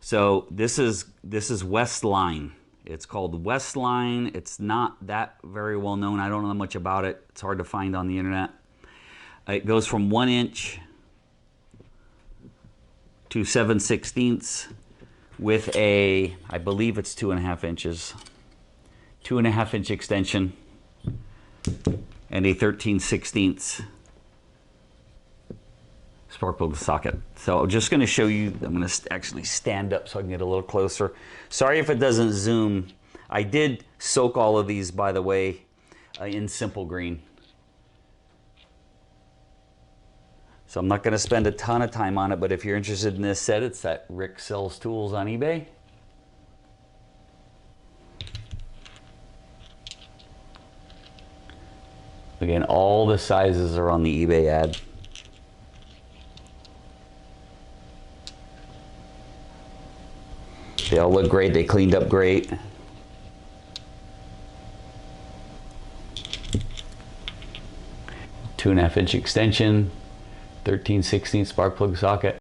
So this is Westline. It's called Westline. It's not that very well known. I don't know much about it. It's hard to find on the internet. It goes from 1 inch to 7/16 with a, I believe it's 2.5 inches, 2.5 inch extension, and a 13/16 spark plug socket. So I'm just going to show you. I'm going to actually stand up so I can get a little closer. Sorry if it doesn't zoom. I did soak all of these, by the way, in simple green. So I'm not going to spend a ton of time on it, but if you're interested in this set, it's at Rick Sells Tools on eBay. Again, all the sizes are on the eBay ad. They all look great. They cleaned up great. Two and a half inch extension, 13/16 spark plug socket.